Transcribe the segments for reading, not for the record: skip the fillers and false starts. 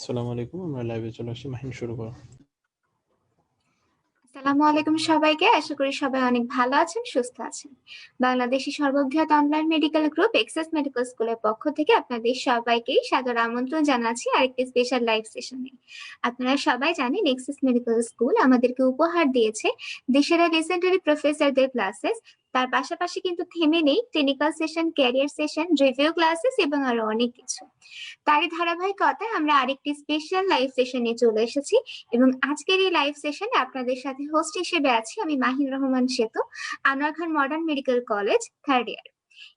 আসসালামু আলাইকুম, আমরা লাইভে চলে আসছি। মাহিন শুরু করো। আসসালামু আলাইকুম সবাইকে। আশা করি সবাই অনেক ভালো আছেন, সুস্থ আছেন। বাংলাদেশের সর্ববৃহৎ online medical group Access medical স্কুলের পক্ষ থেকে আপনাদের সবাইকেই সাদর আমন্ত্রণ জানাচ্ছি আরেকটি স্পেশাল লাইভ সেশনে। আপনারা সবাই জানেন এক্সেস মেডিকেল স্কুল আমাদেরকে উপহার দিয়েছে দেশের লেজেন্ডারি প্রফেসরদের ক্লাসেস। তার পাশাপাশি কিন্তু থেমে নেই clinical session, career session, review classes এবং আরো অনেক কিছু। তারই ধারাবাহিকতায় আমরা আরেকটি স্পেশাল লাইভ সেশনে চলে এসেছি এবং আজকের এই লাইভ সেশনে আপনাদের সাথে হোস্ট হিসেবে আছি আমি মাহিন রহমান সেতু, আনোয়ার খান মডার্ন মেডিকেল কলেজ, 3rd ইয়ার।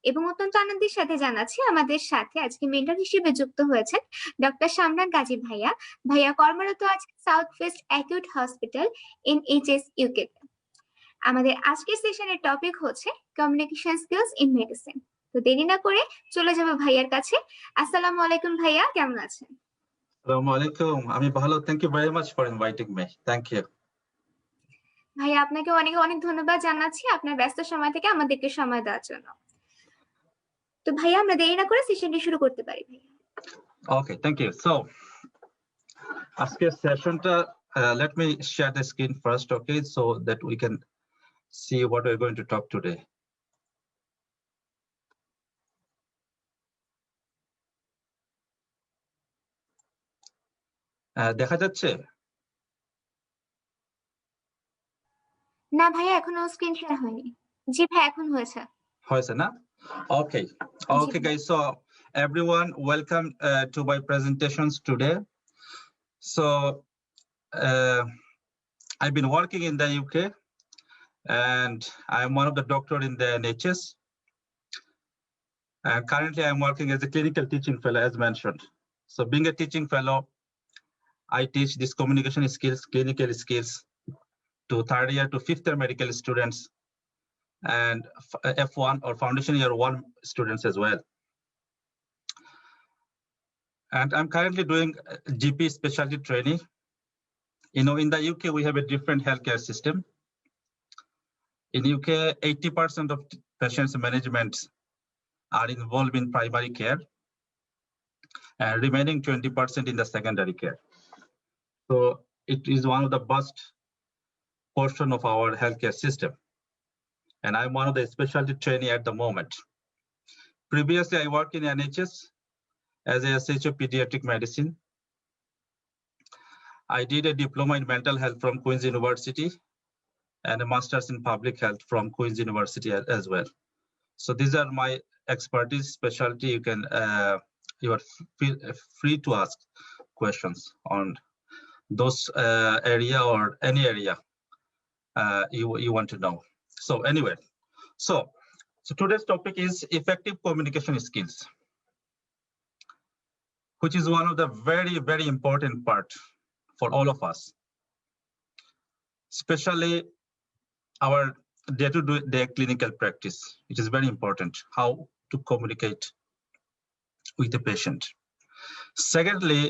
এবং অত্যন্ত আনন্দের সাথে জানাচ্ছি আমাদের সাথে আজকে মেন্টর হিসেবে যুক্ত হয়েছেন ডক্টর শামরান গাজী ভাইয়া। ভাইয়া কর্মরত আছেন south West acute hospital NHS UK। আমাদের আজকের সেশনের টপিক হচ্ছে কমিউনিকেশন স্কিলস ইন মেডিসিন। তো দেরি না করে চলে যাবো ভাইয়ার কাছে। আসসালামু আলাইকুম ভাইয়া, কেমন আছেন? Assalamu alaikum. আমি ভালো, thank you very much for inviting me. Thank you. ভাইয়া আপনাকে অনেক অনেক ধন্যবাদ জানাচ্ছি আপনার ব্যস্ত সময় থেকে আমাদেরকে সময় দেওয়ার জন্য। তো ভাইয়া আমরা দেরি না করে সেশনটি শুরু করতে পারি ভাইয়া। Okay, thank you. So, আজকের সেশনটা let me share the screen first, okay, so that we can see what we're going to talk today. দেখা যাচ্ছে? না ভাইয়া, এখনো স্ক্রিন শেয়ার হয়নি। জি ভাই, এখন হয়েছে। হয়েছে না? Okay. Okay guys, so everyone welcome to my presentations today. So I've been working in the UK and I'm one of the doctor in the NHS. And currently I'm working as a clinical teaching fellow as mentioned. So being a teaching fellow, I teach these communication skills, clinical skills to 3rd year to 5th year medical students and F1 or foundation year 1 students as well. And I'm currently doing GP specialty training. You know, in the UK, we have a different healthcare system. In UK, 80% of patients management are involved in primary care and remaining 20% in the secondary care. So it is one of the best portion of our healthcare system. And I'm one of the specialty trainee at the moment. Previously, I worked in NHS as a SHO pediatric medicine. I did a diploma in mental health from Queen's University and a master's in public health from Queen's University as well. So these are my expertise, specialty. You are free to ask questions on those area or any area you want to know. So anyway, so today's topic is effective communication skills, which is one of the very, very important part for all of us, especially our day-to-day clinical practice. It is very important how to communicate with the patient. Secondly,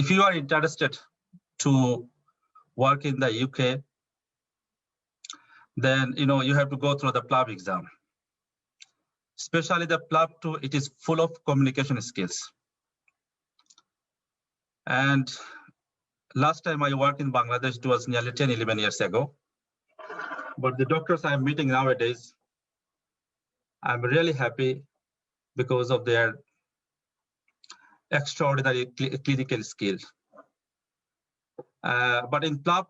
if you are interested to work in the UK, then you have to go through the PLAB exam. Especially the PLAB 2, it is full of communication skills. And last time I worked in Bangladesh, it was nearly 10-11 years ago. But the doctors I'm meeting nowadays, I'm really happy because of their extraordinary clinical skill. But in PLAB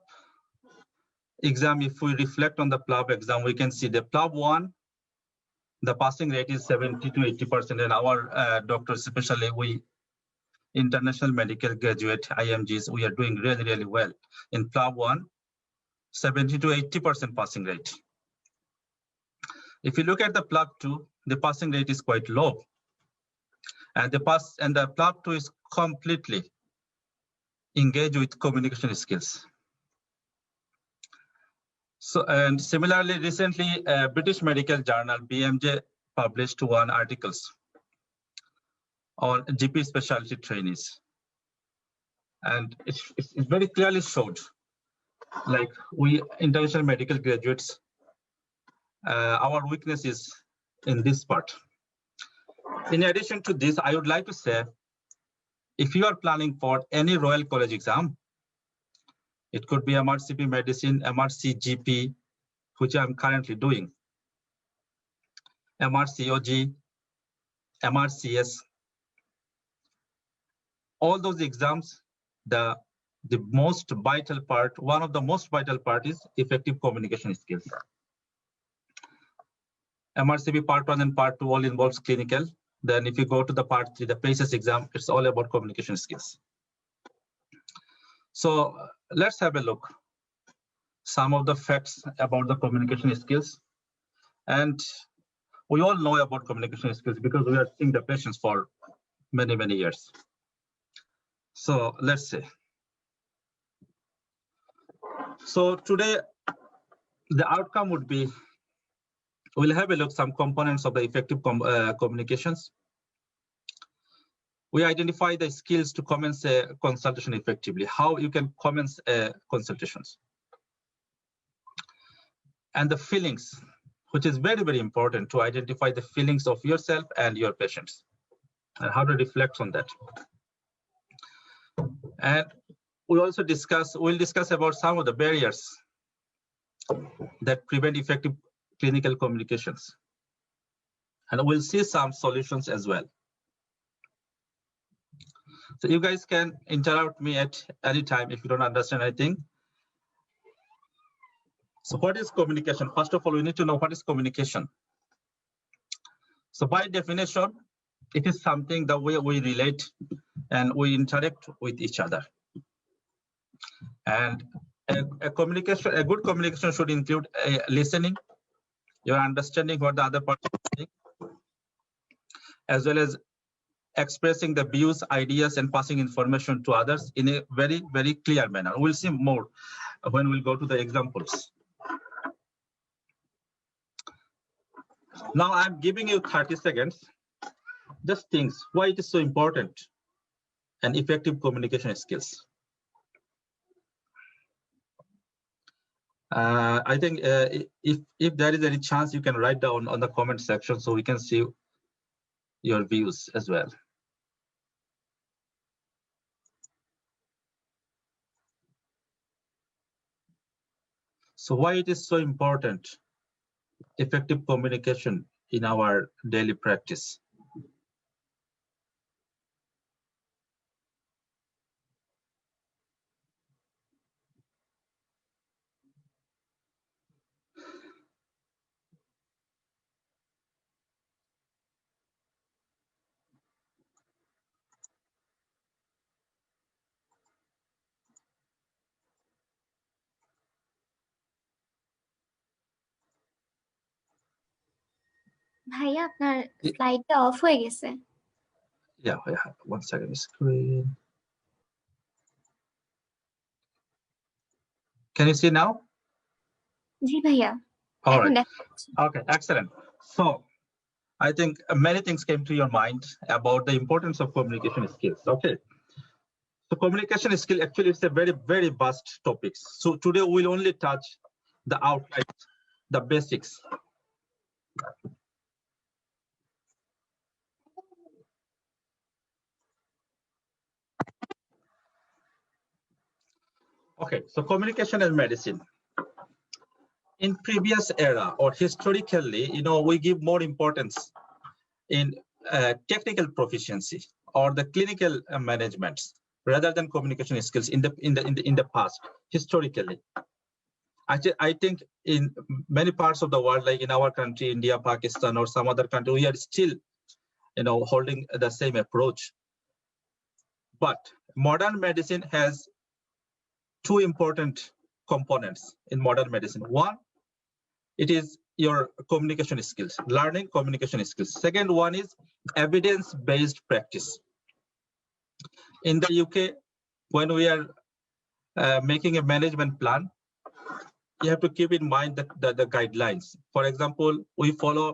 exam, if we reflect on the PLAB exam, we can see the PLAB 1, the passing rate is 70 to 80%, and our doctors, especially we international medical graduate IMGs, we are doing really, really well. In PLAB 1, 70 to 80% passing rate. If you look at the PLAB 2, the passing rate is quite low. And the PLAB 2 is completely engaged with communication skills. So, and similarly, recently, British Medical Journal, BMJ, published 1 articles on GP specialty trainees. And it's very clearly showed, like we international medical graduates, our weakness is in this part. In addition to this, I would like to say, if you are planning for any Royal College exam, it could be MRCP Medicine, MRC GP, which I'm currently doing, MRCOG, MRCS, all those exams, the most vital part, one of the most vital part is effective communication skills. MRCP part 1 and part 2 all involves clinical. Then if you go to the part 3, the PACES exam, it's all about communication skills. So let's have a look. Some of the facts about the communication skills. And we all know about communication skills because we are seeing the patients for many, many years. So let's see. So today, the outcome would be, we'll have a look some components of the effective communications. We identify the skills to commence a consultation effectively, how you can commence consultations. And the feelings, which is very, very important to identify the feelings of yourself and your patients and how to reflect on that. And we'll discuss about some of the barriers that prevent effective clinical communications. And we'll see some solutions as well. So you guys can interrupt me at any time if you don't understand anything. So what is communication? First of all, we need to know what is communication. So by definition, it is something the way we relate and we interact with each other. And a good communication should include listening, your understanding what the other person is saying, as well as expressing the views, ideas, and passing information to others in a very, very clear manner. We'll see more when we'll go to the examples. Now I'm giving you 30 seconds. Just think why it is so important and effective communication skills. I think if there is any chance, you can write down on the comment section so we can see your views as well. So why it is so important, effective communication in our daily practice? ভাইয়া আপনার স্লাইডটা of হয়ে গেছে। Yeah, 1 second screen. Can you see now? জি ভাইয়া। All right. Okay, excellent. So I think many things came to your mind about the importance of communication skills. Okay. So communication skill actually is a very, very vast topic. So today we'll only touch the outlines, the basics. Okay, so communication and medicine. In previous era or historically, we give more importance in technical proficiency or the clinical managements rather than communication skills in the past historically. I think in many parts of the world, like in our country, India, Pakistan, or some other country, we are still, holding the same approach. But modern medicine has two important components in modern medicine. One, it is your communication skills, learning communication skills. Second one is evidence-based practice. In the UK, when we are making a management plan, you have to keep in mind the guidelines. For example, we follow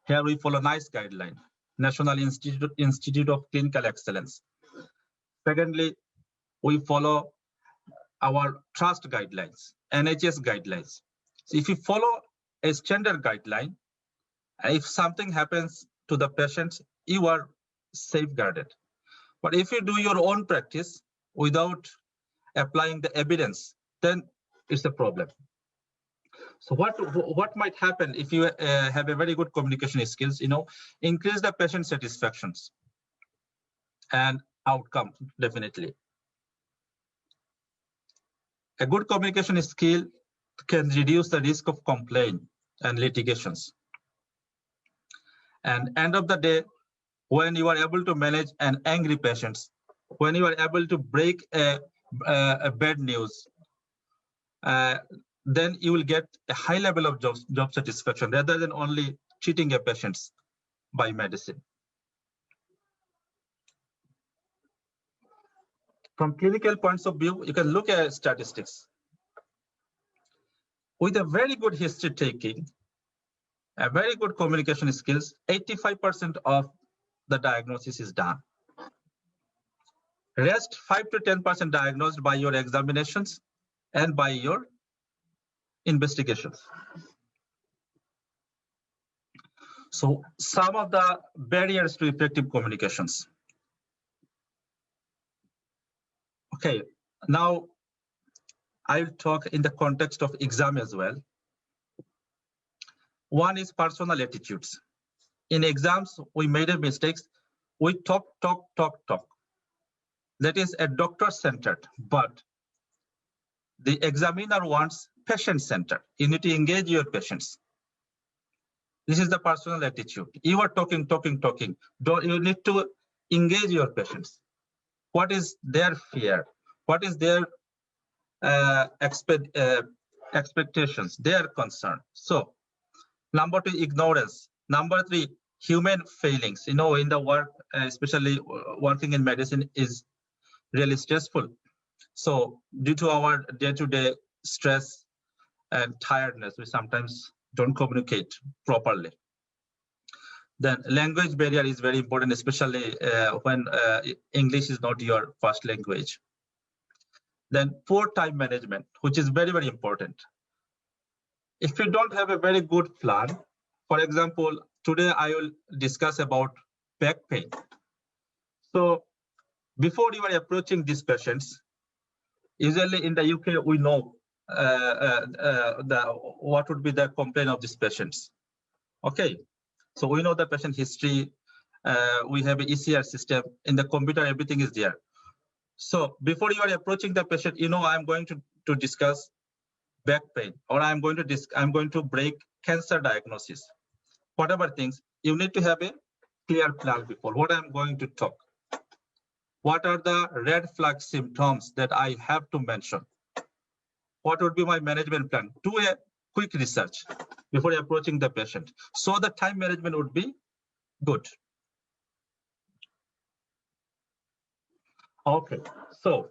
NICE guideline, National Institute of Clinical Excellence. Secondly, we follow our trust guidelines, NHS guidelines. So if you follow a standard guideline, if something happens to the patient, you are safeguarded. But if you do your own practice without applying the evidence, then it's a problem. So what might happen if you have a very good communication skills, increase the patient satisfactions and outcome, definitely. A good communication skill can reduce the risk of complaint and litigations. And end of the day, when you are able to manage an angry patient, when you are able to break a bad news, then you will get a high level of job satisfaction rather than only treating a patient by medicine. From clinical points of view, you can look at statistics. With a very good history taking, a very good communication skills, 85% of the diagnosis is done. Rest 5 to 10% diagnosed by your examinations and by your investigations. So some of the barriers to effective communications. Okay, now I'll talk in the context of exam as well. One is personal attitudes. In exams, we made a mistakes. We talk. That is a doctor-centered, but the examiner wants patient-centered. You need to engage your patients. This is the personal attitude. You are talking. You need to engage your patients. What is their fear? What is their expectations, their concern? So, number 2, ignorance. Number 3, human failings. In the work, especially working in medicine, is really stressful. So, due to our day-to-day stress and tiredness, we sometimes don't communicate properly. Then language barrier is very important, especially when English is not your first language. Then poor time management, which is very, very important. If you don't have a very good plan, for example, today I will discuss about back pain. So before you are approaching these patients, usually in the UK, we know what would be the complaint of these patients. Okay, so we know the patient history. We have an ECR system. In the computer, everything is there. So before you are approaching the patient, I'm going to discuss back pain, or I'm going to break cancer diagnosis. Whatever things, you need to have a clear plan before what I'm going to talk. What are the red flag symptoms that I have to mention? What would be my management plan? Do a quick research before approaching the patient, so the time management would be good. Okay, so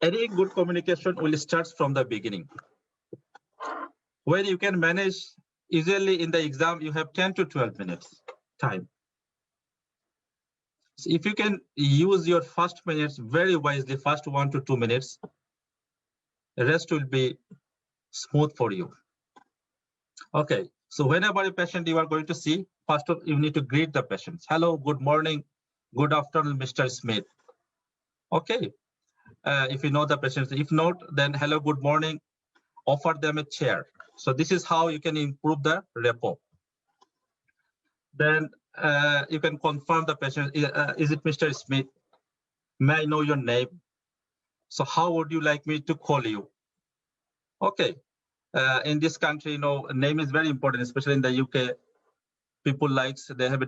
any good communication will start from the beginning, where you can manage. Usually in the exam, you have 10 to 12 minutes time. So if you can use your first minutes very wisely, first 1 to 2 minutes, the rest will be smooth for you. Okay, so whenever a patient you are going to see, first of all, you need to greet the patients. Hello, good morning, good afternoon, Mr. Smith. Okay, if you know the patients. If not, then hello, good morning. Offer them a chair. So this is how you can improve the rapport. Then you can confirm the patient. Is it Mr. Smith? May I know your name? So how would you like me to call you? Okay. In this country, name is very important, especially in the UK. People they have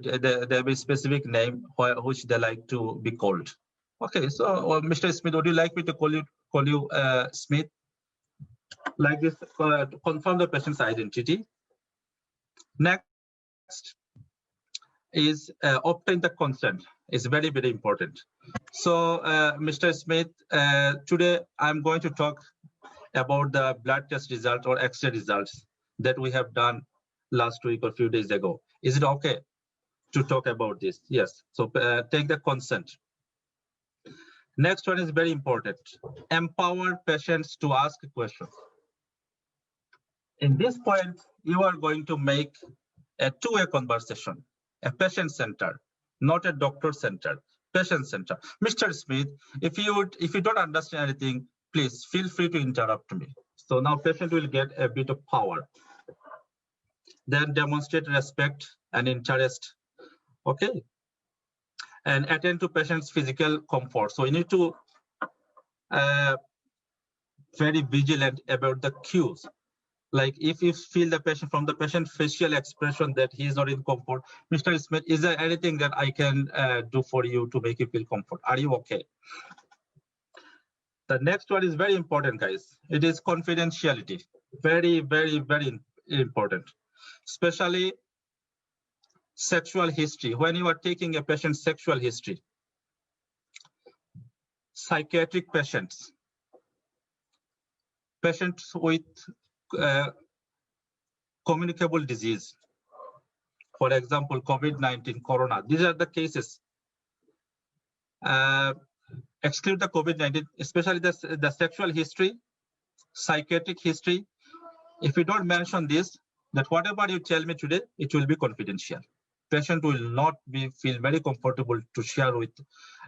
a specific name which they like to be called. Okay, so Mr. Smith, would you like me to call you Smith? Like this, to confirm the patient's identity. Next is obtain the consent. It's very, very important. So, Mr. Smith, today I'm going to talk about the blood test result or X-ray results that we have done last week or a few days ago. Is it okay to talk about this? Yes. So take the consent. Next one is very important. Empower patients to ask questions. In this point, you are going to make a two-way conversation, a patient-centered, not a doctor-centered, patient-centered. Mr. Smith, if you don't understand anything, please feel free to interrupt me. So now patient will get a bit of power. Then demonstrate respect and interest. Okay. And attend to patient's physical comfort. So you need to very vigilant about the cues. Like if you feel the patient from the patient facial expression that he is not in comfort, Mr. Smith, is there anything that I can do for you to make you feel comfort? Are you okay? The next one is very important, guys. It is confidentiality. Very, very, very important. Especially sexual history. When you are taking a patient's sexual history, psychiatric patients, patients with communicable disease, for example, COVID-19, corona, these are the cases. Exclude the COVID-19, especially the sexual history, psychiatric history. If you don't mention this, that whatever you tell me today, it will be confidential. Patient will not feel very comfortable to share with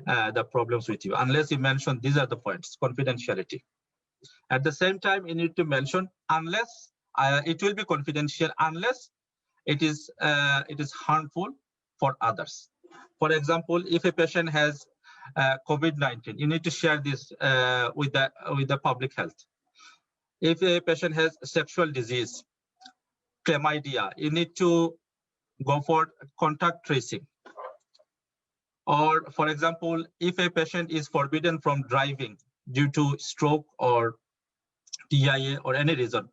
the problems with you unless you mention these are the points, confidentiality. At the same time, you need to mention unless it will be confidential unless it is harmful for others. For example, if a patient has COVID-19, you need to share this with the public health. If a patient has sexual disease, chlamydia, you need to go for contact tracing. Or for example, if a patient is forbidden from driving due to stroke or TIA or any reason,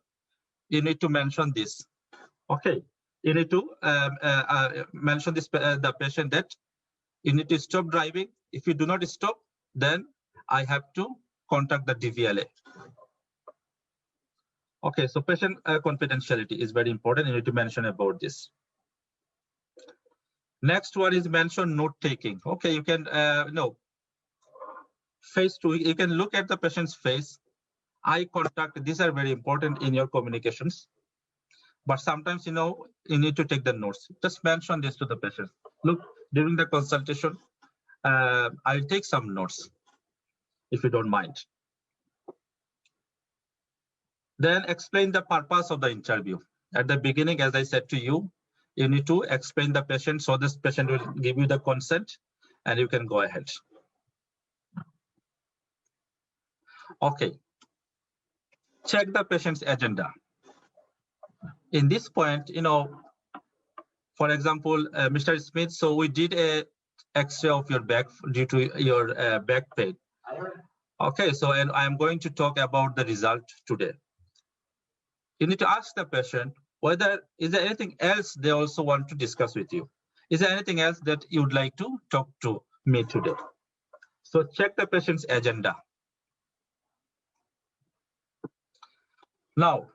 you need to mention this. Okay, you need to mention this the patient that you need to stop driving. If you do not stop, then I have to contact the DVLA. Okay, so patient confidentiality is very important. You need to mention about this. Next one is mention note taking. Okay, you can you can look at the patient's face, eye contact. These are very important in your communications. But sometimes, you need to take the notes. Just mention this to the patient. Look, during the consultation, I'll take some notes, if you don't mind. Then explain the purpose of the interview. At the beginning, as I said to you, you need to explain the patient, so this patient will give you the consent and you can go ahead. Okay. Check the patient's agenda. In this point, for example, Mr. Smith, so we did a X-ray of your back due to your back pain. Okay, so and I'm going to talk about the result today. You need to ask the patient whether is there anything else they also want to discuss with you. Is there anything else that you would like to talk to me today? So check the patient's agenda. Now,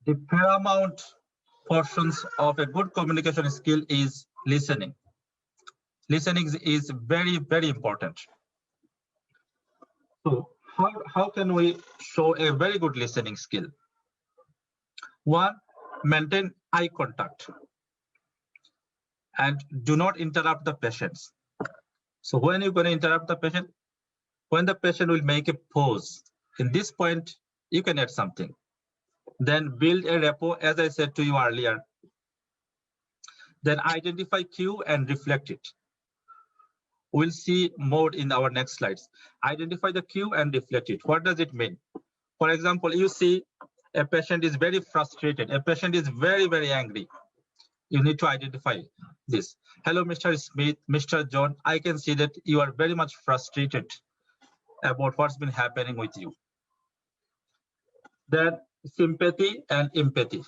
the paramount portions of a good communication skill is listening. Listening is very, very important. So how can we show a very good listening skill? One, maintain eye contact and do not interrupt the patients. So when you're going to interrupt the patient, when the patient will make a pause, in this point, you can add something. Then build a rapport, as I said to you earlier. Then identify cue and reflect it. We'll see more in our next slides. Identify the cue and reflect it. What does it mean? For example, you see a patient is very frustrated. A patient is very, very angry. You need to identify this. Hello, Mr. Smith, Mr. John, I can see that you are very much frustrated about what's been happening with you. Then sympathy and empathy.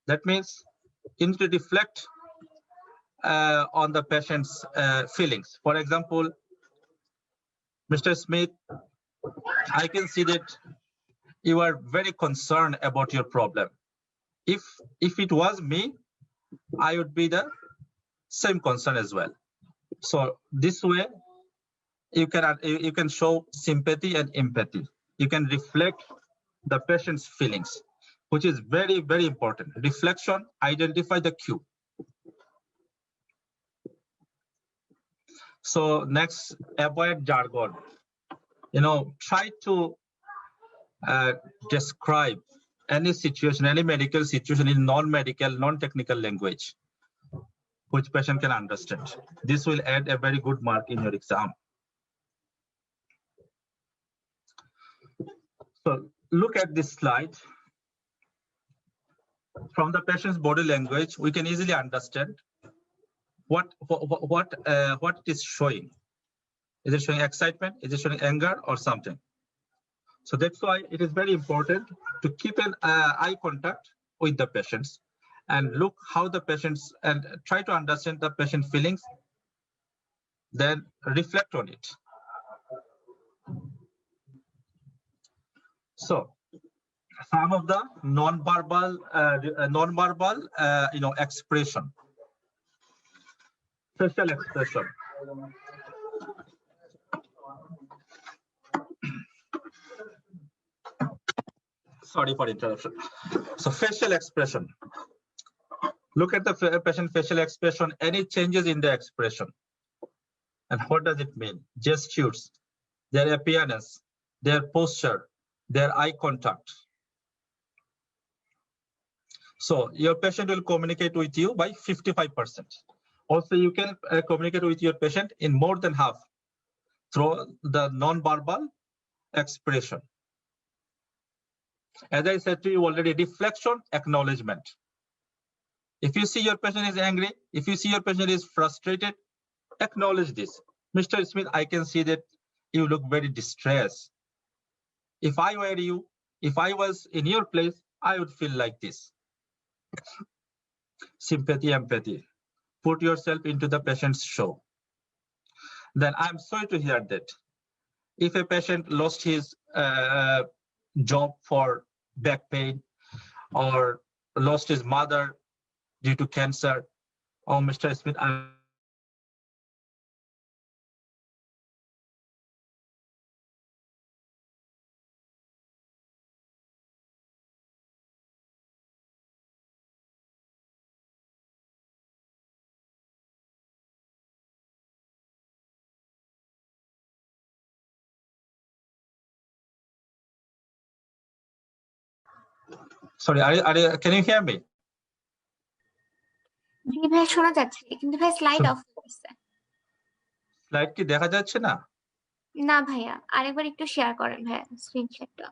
That means you need to reflect on the patient's feelings. For example, Mr. Smith, I can see that you are very concerned about your problem. If it was me, I would be the same concern as well. So this way, you can show sympathy and empathy. You can reflect the patient's feelings, which is very, very important. Reflection, identify the cue. So next, avoid jargon. Try to describe any situation, any medical situation in non-medical, non-technical language, which patient can understand. This will add a very good mark in your exam. So look at this slide. From the patient's body language, we can easily understand what it is showing. Is it showing excitement? Is it showing anger or something? So that's why it is very important to keep an eye contact with the patients and look how the patients, and try to understand the patient feelings, then reflect on it. So some of the non-verbal expression, facial expression. Sorry for interruption. So facial expression. Look at the patient facial expression, any changes in the expression. And what does it mean? Gestures, their appearance, their posture, their eye contact. So your patient will communicate with you by 55%. Also, you can communicate with your patient in more than half through the non-verbal expression. As I said to you already, reflection, acknowledgement. If you see your patient is angry, if you see your patient is frustrated, acknowledge this. Mr. Smith, I can see that you look very distressed. If I were you, if I was in your place, I would feel like this. Sympathy, empathy. Put yourself into the patient's shoe. Then I'm sorry to hear that. If a patient lost his job for back pain, or lost his mother due to cancer, oh, Mr. Smith, sorry, can you hear me? জি ভাই শোনা যাচ্ছে, কিন্তু ভাই slide of হয়েছে। Slide কি দেখা যাচ্ছে না? না ভাইয়া, আরেকবার একটু শেয়ার করেন ভাইয়া স্ক্রিনশটটা।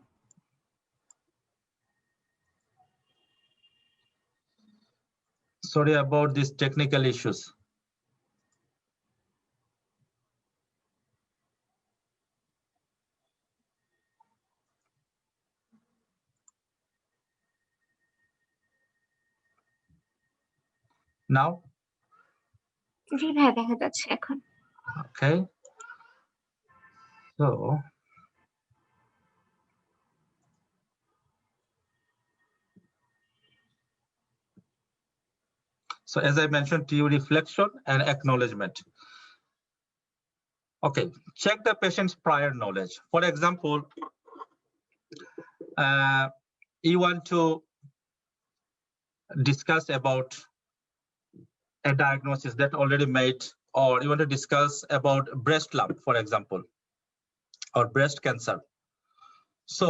Sorry about these technical issues. Now? জি ভাইয়া দেখা যাচ্ছে এখন। Okay. So as I mentioned to you, reflection and acknowledgement. Okay, check the patient's prior knowledge. For example, you want to discuss about a diagnosis that already made, or you want to discuss about breast lump, for example, or breast cancer. So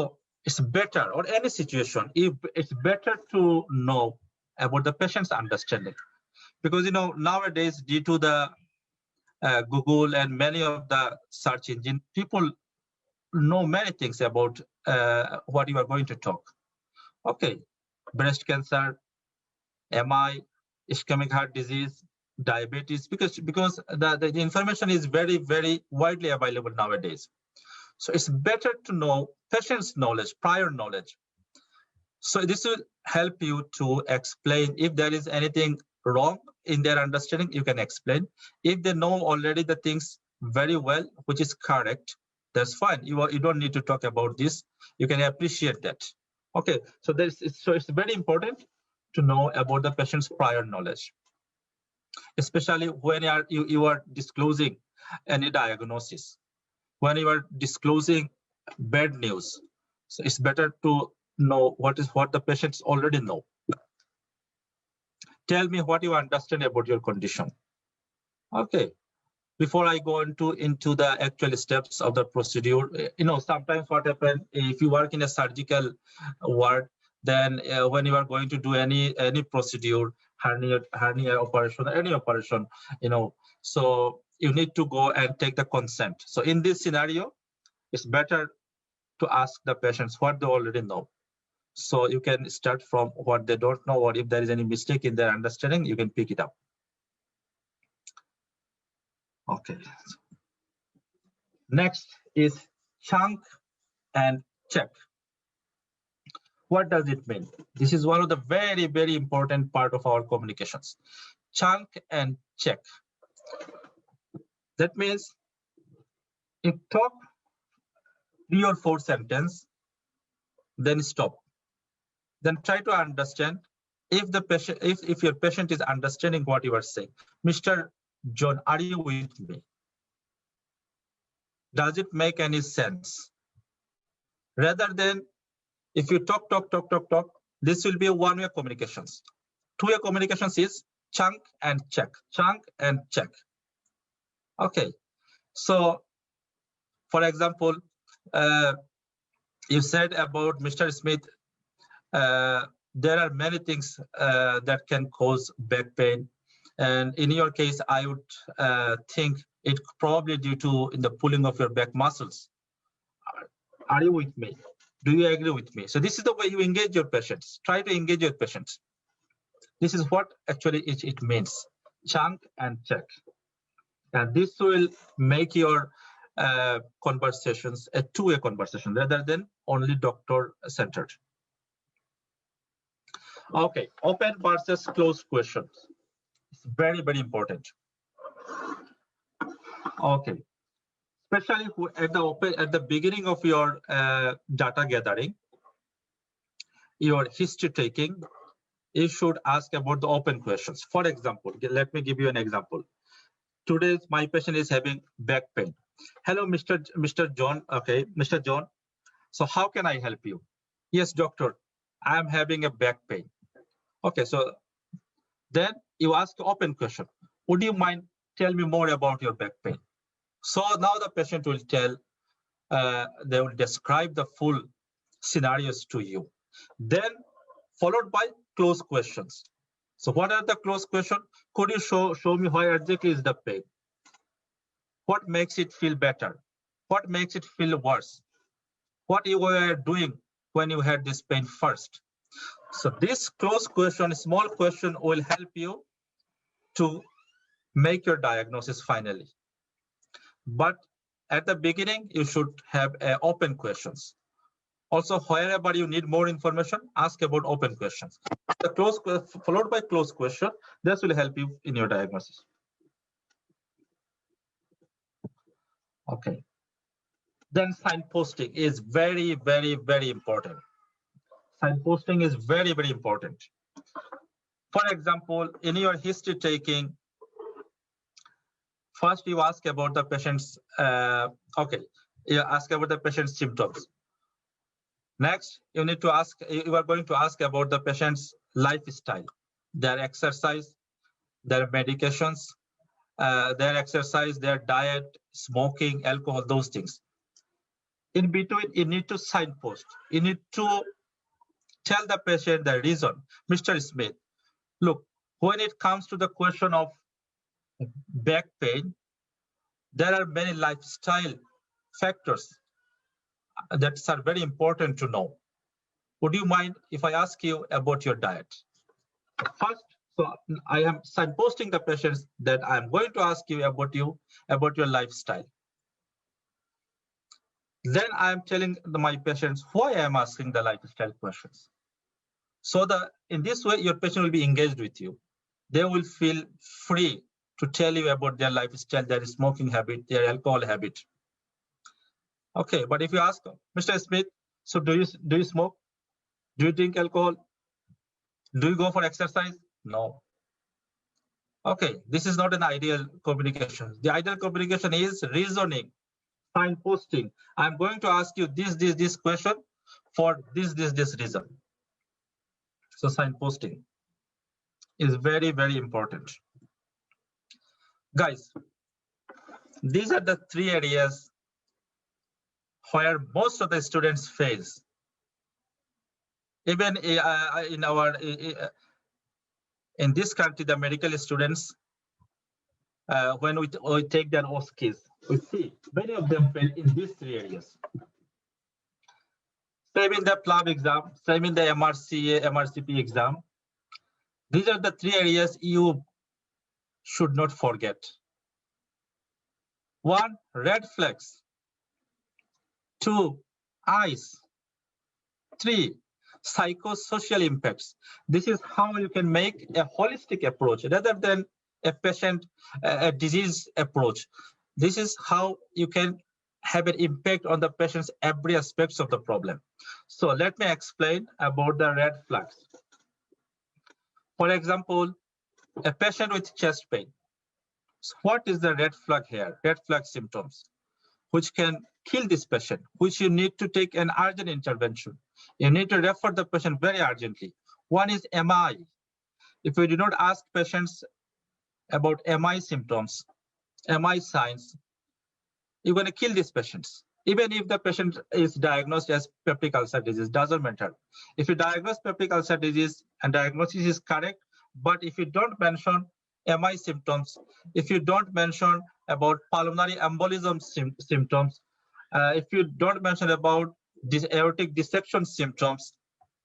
it's better, or any situation, it's better to know about the patient's understanding, because nowadays, due to the Google and many of the search engine, people know many things about what you are going to talk. Okay, breast cancer, MI, ischemic heart disease, diabetes, because the information is very, very widely available nowadays. So it's better to know patient's knowledge, prior knowledge. So this will help you to explain if there is anything wrong in their understanding, you can explain. If they know already the things very well, which is correct, that's fine. You don't need to talk about this. You can appreciate that. Okay, so it's very important to know about the patient's prior knowledge, especially when you are disclosing any diagnosis, when you are disclosing bad news. So it's better to know what the patients already know. Tell me what you understand about your condition. Okay, before I go into the actual steps of the procedure, sometimes what happens if you work in a surgical ward, then when you are going to do any procedure, hernia operation, any operation, so you need to go and take the consent. So in this scenario, it's better to ask the patients what they already know. So you can start from what they don't know, or if there is any mistake in their understanding, you can pick it up. Okay. Next is chunk and check. What does it mean? This is one of the very, very important part of our communications. Chunk and check. That means you talk 3 or 4 sentences, then stop. Then try to understand if the patient, if your patient is understanding what you are saying. Mr. John, are you with me? Does it make any sense? Rather than if you talk, this will be a one-way communications. Two-way communications is chunk and check, chunk and check. Okay, so for example, you said about Mr. Smith, there are many things that can cause back pain. And in your case, I would think it probably due to the pulling of your back muscles. Are you with me? Do you agree with me? So this is the way you engage your patients. Try to engage your patients. This is what actually it means, chunk and check. And this will make your conversations a two-way conversation rather than only doctor-centered. Okay, open versus closed questions. It's very, very important. Okay, especially at the beginning of your data gathering, your history taking, you should ask about the open questions. For example, let me give you an example. Today, my patient is having back pain. Hello, Mr. John. Okay, Mr. John. So how can I help you? Yes, doctor, I am having a back pain. Okay, so then you ask an open question. Would you mind tell me more about your back pain? So now the patient will tell, they will describe the full scenarios to you. Then followed by closed questions. So what are the closed questions? Could you show me why exactly is the pain? What makes it feel better? What makes it feel worse? What you were doing when you had this pain first? So this closed question, small question will help you to make your diagnosis finally. But at the beginning, you should have open questions. Also, wherever you need more information, ask about open questions. The closed followed by closed question, this will help you in your diagnosis. Okay. Then signposting is very, very, very important. Signposting is very, very important. For example, in your history taking, first you ask about the patient's, you ask about the patient's symptoms. Next, you are going to ask about the patient's lifestyle, their exercise, their medications, their exercise, their diet, smoking, alcohol, those things. In between, you need to signpost. You need to tell the patient the reason. Mr. Smith, look, when it comes to the question of back pain, there are many lifestyle factors that are very important to know. Would you mind if I ask you about your diet? First, so I am signposting the patients that I am going to ask you about your lifestyle. Then I am telling my patients why I am asking the lifestyle questions. So in this way, your patient will be engaged with you. They will feel free to tell you about their lifestyle, their smoking habit, their alcohol habit. Okay, but if you ask Mr. Smith, so do you smoke? Do you drink alcohol? Do you go for exercise? No. Okay, this is not an ideal communication. The ideal communication is reasoning, signposting. I'm going to ask you this question for this reason. So signposting is very, very important. Guys, These are the three areas where most of the students fails. Even in this country, the medical students, when we take their OSCEs, we see many of them fail in these three areas. Same in the PLAB exam, same in the MRCA, MRCP exam. These are the three areas you should not forget. 1, red flags. 2, eyes. 3, psychosocial impacts. This is how you can make a holistic approach rather than a patient, a disease approach. This is how you can have an impact on the patient's every aspects of the problem. So let me explain about the red flags. For example, a patient with chest pain. So what is the red flag here? Red flag symptoms, which can kill this patient, which you need to take an urgent intervention. You need to refer the patient very urgently. One is MI. If we do not ask patients about MI symptoms, MI signs, you're going to kill these patients. Even if the patient is diagnosed as peptic ulcer disease, doesn't matter. If you diagnose peptic ulcer disease and diagnosis is correct, but if you don't mention MI symptoms, if you don't mention about pulmonary embolism symptoms, if you don't mention about this aortic dissection symptoms,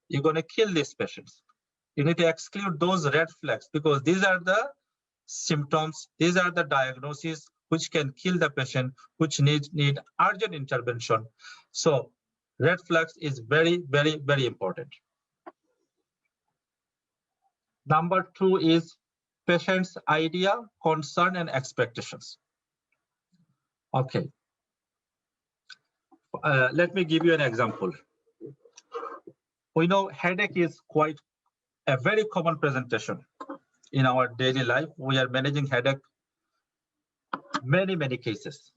you're going to kill these patients. You need to exclude those red flags because these are the symptoms, these are the diagnoses which can kill the patient, which need urgent intervention. So red flags is very, very, very important. Number 2 is patient's idea, concern, and expectations. Okay. Let me give you an example. We know headache is quite a very common presentation in our daily life. We are managing headache many, many cases.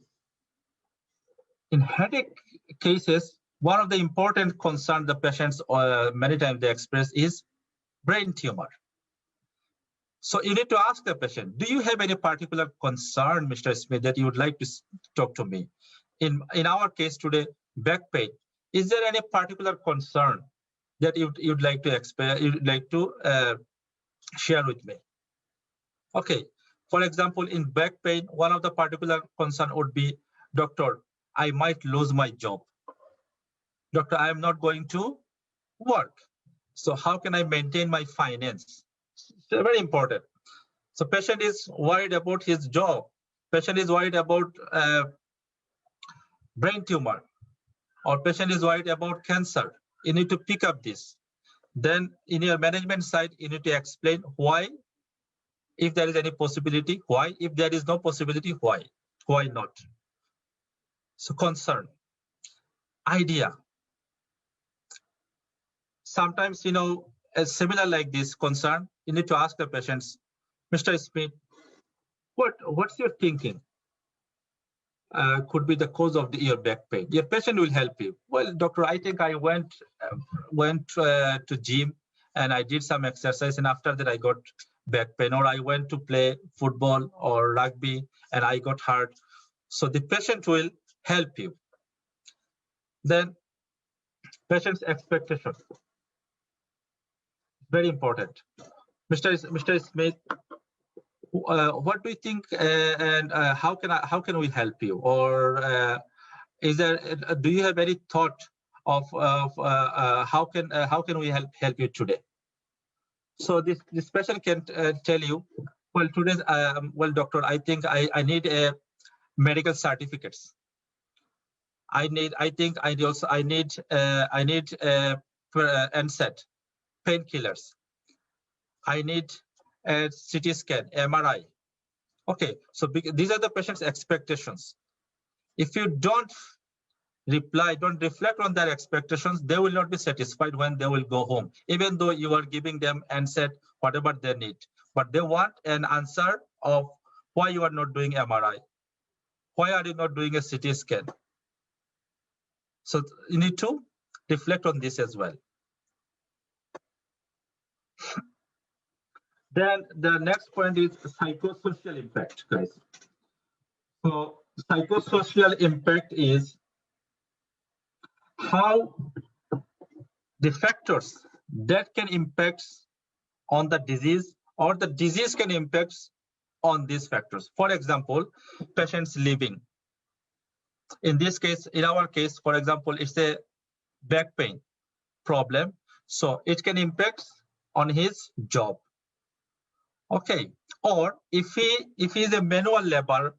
In headache cases, one of the important concerns the patients many times they express is brain tumor. So you need to ask the patient, do you have any particular concern, Mr. Smith, that you would like to talk to me? In our case today, back pain. Is there any particular concern that you'd like to share with me? Okay. For example, in back pain, one of the particular concern would be, doctor, I might lose my job. Doctor, I am not going to work. So how can I maintain my finance? So very important. So patient is worried about his job. Patient is worried about brain tumor, or patient is worried about cancer. You need to pick up this. Then in your management side, you need to explain why, if there is any possibility, why, if there is no possibility, why not. So concern, idea. Sometimes, a similar like this concern, you need to ask the patients, Mr. Smith, what's your thinking? Could be the cause of your back pain. Your patient will help you. Well, doctor, I think I went to gym and I did some exercise, and after that I got back pain, or I went to play football or rugby and I got hurt. So the patient will help you. Then patient's expectation, very important. Mr. Smith, what do you think, and how can we help you? Or do you have any thought of how can we help you today? So this person can tell you, well, today's well, doctor, I think I need a medical certificates. I need Onset painkillers. I need a CT scan, MRI. Okay, so these are the patient's expectations. If you don't reflect on their expectations, they will not be satisfied when they will go home, even though you are giving them Onset, whatever they need. But they want an answer of why you are not doing MRI. Why are you not doing a CT scan? So you need to reflect on this as well. Then the next point is psychosocial impact, guys. So psychosocial impact is how the factors that can impact on the disease or the disease can impact on these factors. For example, patients living. In this case, in our case, for example, it's a back pain problem. So it can impact on his job. Okay. Or if he is a manual labor,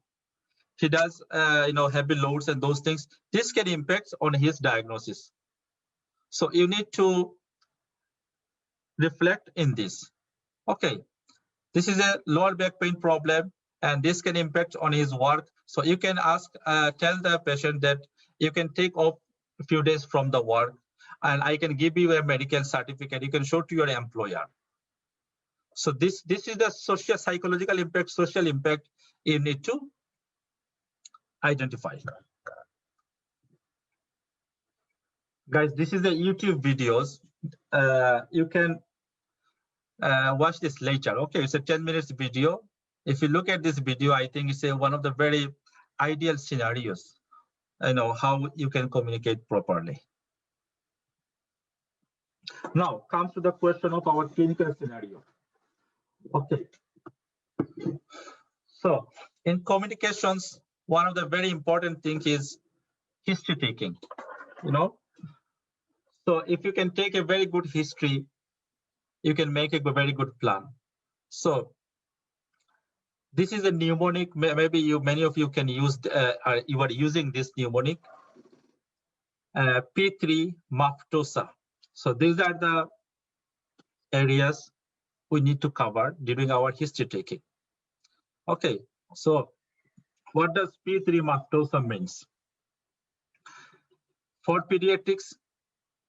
he does heavy loads and those things, this can impact on his diagnosis. So you need to reflect in this. Okay, this is a lower back pain problem and this can impact on his work. So you can tell the patient that you can take off a few days from the work and I can give you a medical certificate. You can show to your employer. So this is the social, psychological impact, social impact you need to identify. Guys, this is the YouTube videos. You can watch this later. Okay, it's a 10 minutes video. If you look at this video, I think it's one of the very ideal scenarios, how you can communicate properly. Now comes to the question of our clinical scenario. Okay. So in communications, one of the very important things is history taking, So if you can take a very good history, you can make a very good plan. So this is a mnemonic. Maybe many of you can use. You are using this mnemonic. P3 Maftosa. So these are the areas we need to cover during our history taking. Okay. So what does P3 Maftosa means? For pediatrics,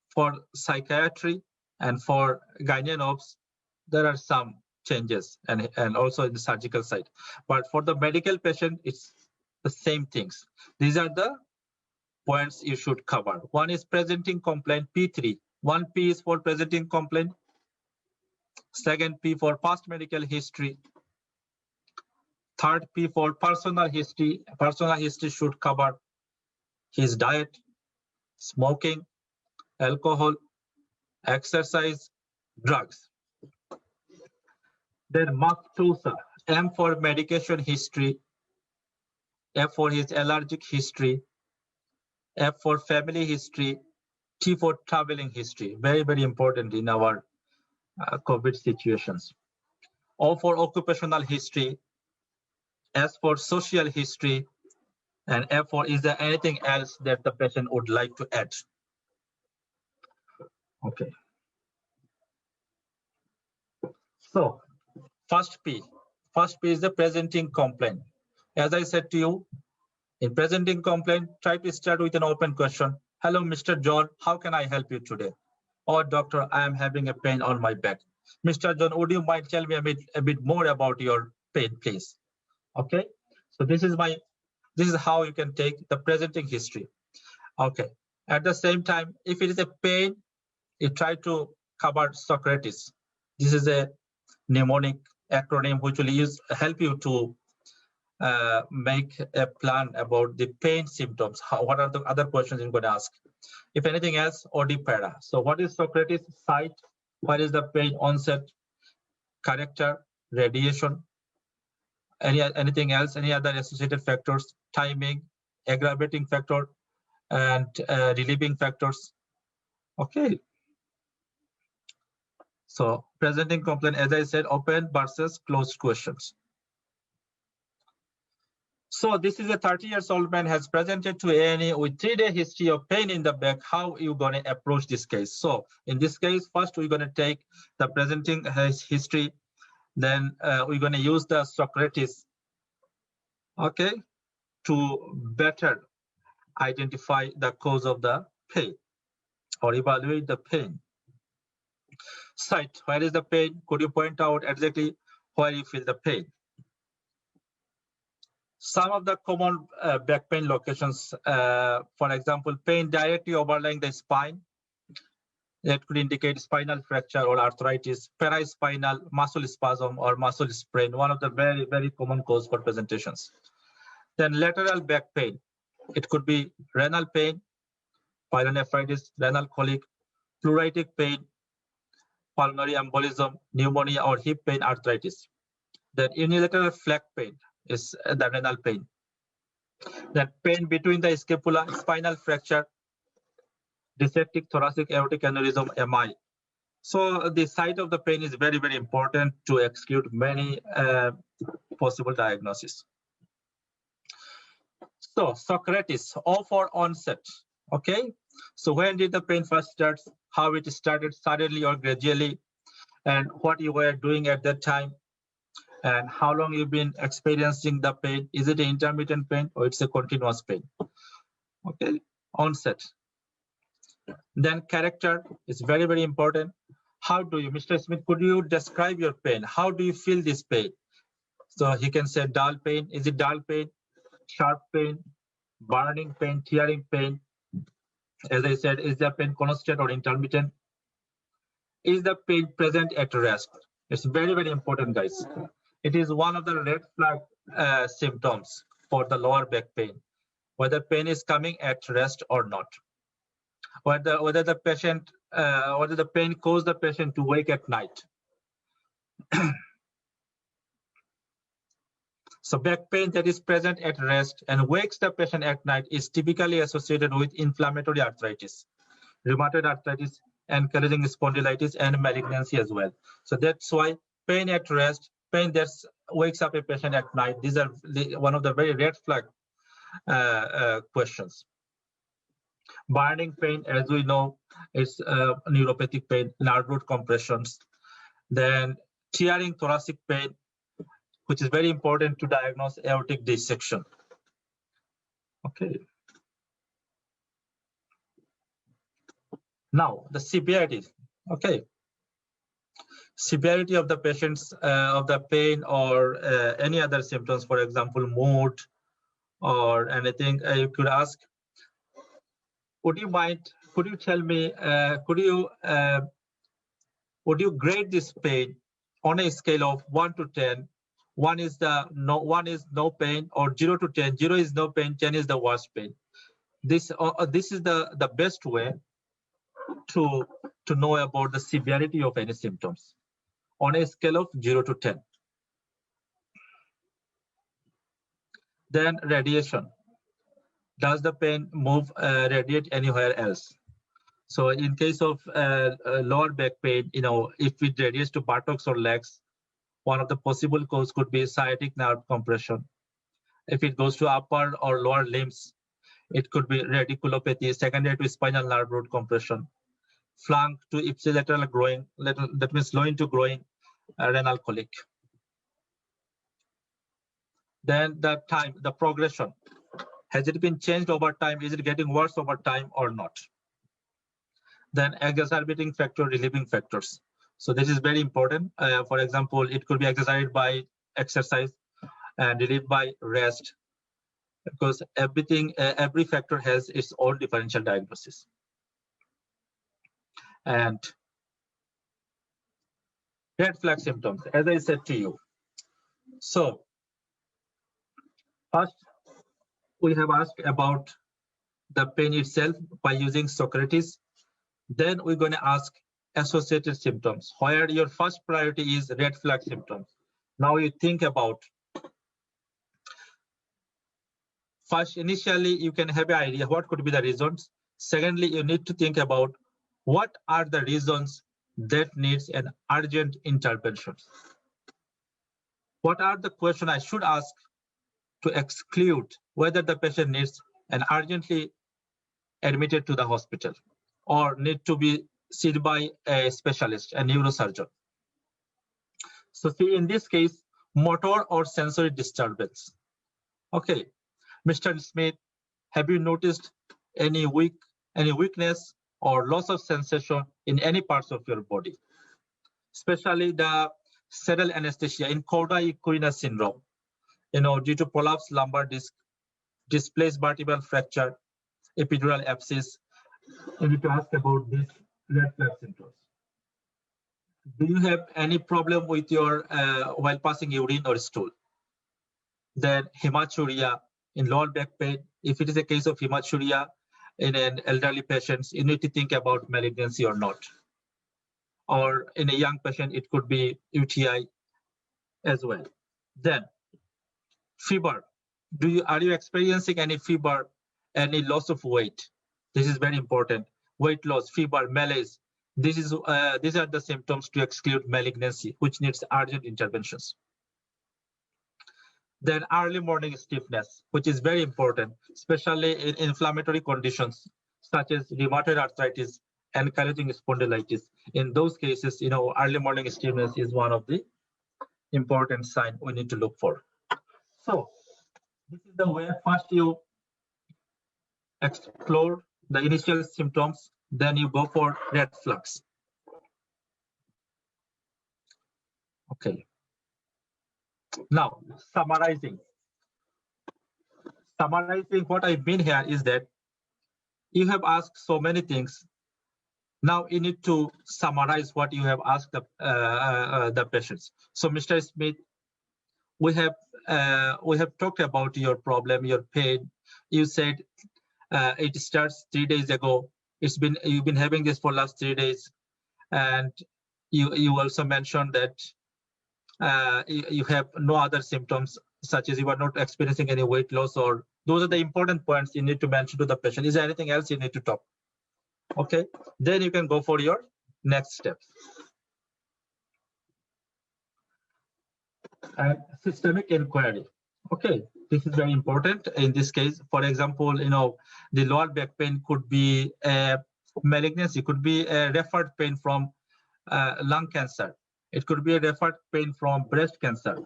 for psychiatry, and for gynecops, there are some changes and also in the surgical side. But for the medical patient, it's the same things. These are the points you should cover. One is presenting complaint, P3. 1P is for presenting complaint. Second P for past medical history. Third P for personal history. Personal history should cover his diet, smoking, alcohol, exercise, drugs. Then Maftosa, M for medication history, F for his allergic history, F for family history, T for traveling history. Very, very important in our COVID situations. O for occupational history, S for social history, and F for is there anything else that the patient would like to add? Okay. So first P is the presenting complaint. As I said to you, in presenting complaint, try to start with an open question. Hello, Mr. John, how can I help you today? Or doctor, I am having a pain on my back. Mr. John, would you mind tell me a bit more about your pain, please? Okay, so this is how you can take the presenting history. Okay, at the same time, if it is a pain, you try to cover Socrates. This is a mnemonic acronym which will help you to make a plan about the pain symptoms. What are the other questions you're going to ask? If anything else, OD para. So what is Socrates? Site. What is the pain onset? Character, radiation. Anything else? Any other associated factors? Timing, aggravating factor, and relieving factors. Okay. So presenting complaint, as I said, open versus closed questions. So this is a 30-year-old man has presented to A&E with 3-day history of pain in the back. How are you going to approach this case? So in this case, first we're going to take the presenting history. Then we're going to use the Socrates, okay, to better identify the cause of the pain or evaluate the pain. Site, where is the pain? Could you point out exactly where you feel the pain? Some of the common back pain locations, for example, pain directly overlying the spine, that could indicate spinal fracture or arthritis, paraspinal muscle spasm or muscle sprain, one of the very, very common cause for presentations. Then lateral back pain. It could be renal pain, pyelonephritis, renal colic, pleuritic pain, pulmonary embolism, pneumonia, or hip pain, arthritis. Then unilateral flak pain is the renal pain. Then pain between the scapula, spinal fracture, dissecting thoracic aortic aneurysm, MI. So the site of the pain is very, very important to exclude many possible diagnoses. So Socrates, O for onset. Okay. So when did the pain first start? How it started, suddenly or gradually, and what you were doing at that time, and how long you've been experiencing the pain. Is it an intermittent pain or it's a continuous pain? Okay. Onset. Then character is very, very important. How do you, Mr. Smith, could you describe your pain? How do you feel this pain? So he can say dull pain. Is it dull pain, sharp pain, burning pain, tearing pain? As I said, is the pain constant or intermittent? Is the pain present at rest? It's very, very important, guys. It is one of the red flag symptoms for the lower back pain, whether pain is coming at rest or not. Whether the patient, whether the pain caused the patient to wake at night. So back pain that is present at rest and wakes the patient at night is typically associated with inflammatory arthritis, rheumatoid arthritis, ankylosing spondylitis, and malignancy as well. So that's why pain at rest, pain that wakes up a patient at night, these are one of the very red flag questions. Burning pain, as we know, is neuropathic pain, nerve root compressions. Then tearing thoracic pain, which is very important to diagnose aortic dissection. Okay. Now the severity. Okay. Severity of the patient's of the pain or any other symptoms, for example, mood or anything. You could ask, would you mind? Could you tell me? Would you grade this pain on a scale of 1 to 10? 1 is no pain, or 0 to 10. 0 is no pain, 10 is the worst pain. This is the best way to know about the severity of any symptoms on a scale of 0 to 10. Then radiation. Does the pain radiate anywhere else? So in case of lower back pain, if it radiates to buttocks or legs, one of the possible cause could be sciatic nerve compression. If it goes to upper or lower limbs, it could be radiculopathy secondary to spinal nerve root compression. Flank to ipsilateral growing, that means low into growing, renal colic. Then the time, the progression. Has it been changed over time? Is it getting worse over time or not? Then exacerbating factor, relieving factors. So this is very important. For example, it could be exacerbated by exercise and relieved by rest, because every factor has its own differential diagnosis. And red flag symptoms, as I said to you. So first, we have asked about the pain itself by using Socrates. Then we're going to ask associated symptoms, where your first priority is red flag symptoms. Now you think about, first, initially you can have an idea what could be the reasons. Secondly, you need to think about what are the reasons that needs an urgent intervention. What are the questions I should ask to exclude whether the patient needs an urgently admitted to the hospital or need to be seen by a specialist, a neurosurgeon. So see, in this case, motor or sensory disturbance. Okay, Mr. Smith, have you noticed any weakness or loss of sensation in any parts of your body? Especially the saddle anesthesia in cauda equina syndrome, due to prolapsed lumbar disc, displaced vertebral fracture, epidural abscess. You need to ask about these red flag symptoms. Do you have any problem with your while passing urine or stool? Then hematuria, in lower back pain. If it is a case of hematuria in an elderly patient, you need to think about malignancy or not. Or in a young patient, it could be UTI as well. Then fever. Are you experiencing any fever, any loss of weight? This is very important. Weight loss, fever, malaise. These are the symptoms to exclude malignancy, which needs urgent interventions. Then early morning stiffness, which is very important, especially in inflammatory conditions such as rheumatoid arthritis and ankylosing spondylitis. In those cases, early morning stiffness is one of the important signs we need to look for. So this is the way. First you explore the initial symptoms, then you go for red flags. Okay. Now, summarizing. Summarizing, what I mean here is that you have asked so many things. Now you need to summarize what you have asked the patients. So, Mr. Smith, we have talked about your problem, your pain. You said it starts 3 days ago. You've been having this for last 3 days, and you also mentioned that you have no other symptoms, such as you are not experiencing any weight loss, or those are the important points you need to mention to the patient. Is there anything else you need to talk? Okay, then you can go for your next steps. And systemic inquiry. Okay, this is very important in this case. For example, the lower back pain could be a malignancy, could be a referred pain from lung cancer. It could be a referred pain from breast cancer,